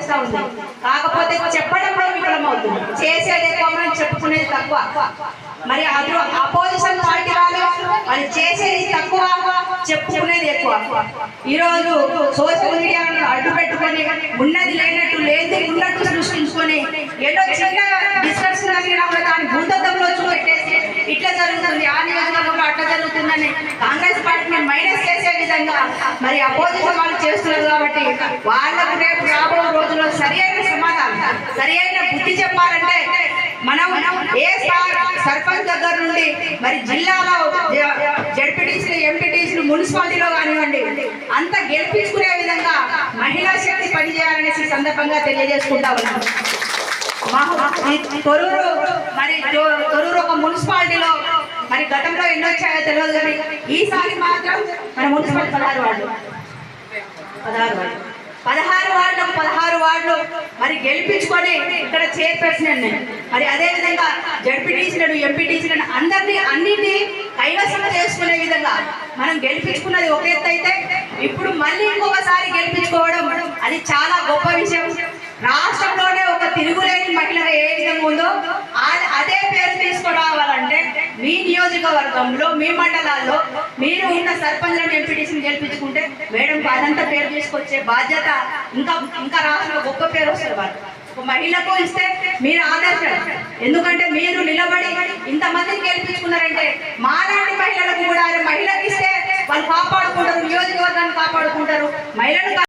చేస్తా ఉంది. కాకపోతే చెప్పడంలో విఫలమవుతుంది, చేసేది ఎక్కువ మనం చెప్పుకునేది తక్కువ. మరి అది అపోజిషన్ పార్టీ వాళ్ళు మరి చేసేది తక్కువ, చెప్పుకునేది ఎక్కువ. ఈరోజు సోషల్ మీడియాను అడ్డు పెట్టుకొని ఉన్నది లేనట్టు లేని ఉన్నట్టు సృష్టించుకొని ఏదో చిన్న డిస్కషన్ జరిగినా కూడా దాని భూతత్వంలో చూపెట్టేసి ఇట్లా జరుగుతుంది, ఆ నియోజకవర్గంలో అట్లా జరుగుతుందని కాంగ్రెస్ పార్టీని మైనస్ చేసే విధంగా మరి అపోజిషన్ వాళ్ళు చేస్తున్నారు. కాబట్టి వాళ్ళకు రేపు రాబోయే రోజుల్లో సరి అయిన సమాధానం, సరి అయిన బుద్ధి చెప్పాలంటే మనం ఏ సర్పంచ్ దగ్గర నుండి మరి జిల్లాలో జడ్పీటీసీలు, ఎంపీటీసీలు, మున్సిపాలిటీలో కానివ్వండి అంత గెలిపించుకునే విధంగా మహిళా శక్తి పనిచేయాలనేసి సందర్భంగా తెలియజేసుకుంటా ఉన్నాం. తొరూరు మరి తొరూరు ఒక మున్సిపాలిటీలో మరి గతంలో ఎన్నో వచ్చాయో తెలియదు, కానీ ఈసారి మాత్రం మన మున్సిపాలిటీ 16 వార్డులు మరి గెలిపించుకొని ఇక్కడ చైర్పర్సన్ మరి అదేవిధంగా జడ్పీటీసీలను, ఎంపీటీసీలను అందరినీ అన్నింటినీ కైవసం చేసుకునే విధంగా మనం గెలిపించుకున్నది ఒక ఎత్తు అయితే, ఇప్పుడు మళ్ళీ ఇంకొకసారి గెలిపించుకోవడం అది చాలా గొప్ప విషయం. రాష్ట్రంలోనే ఒక తిరుగులేని మహిళగా ఏ విధంగా ఉందో అదే పేరు తీసుకురావాలంటే మీ నియోజకవర్గంలో, మీ మండలాల్లో మీరు ఉన్న సర్పంచ్లను, ఎంపీటీసీని గెలిపించుకుంటే మేడం అదంతా పేరు తీసుకొచ్చే బాధ్యత ఇంకా రాష్ట్రంలో గొప్ప పేరు వస్తుంది. వాళ్ళు ఒక మహిళకు ఇస్తే మీరు ఆదర్శం. ఎందుకంటే మీరు నిలబడి ఇంతమందిని గెలిపించుకున్నారంటే మాలాంటి మహిళలకు కూడా మహిళకి ఇస్తే వాళ్ళు కాపాడుకుంటారు, నియోజకవర్గాన్ని కాపాడుకుంటారు, మహిళలు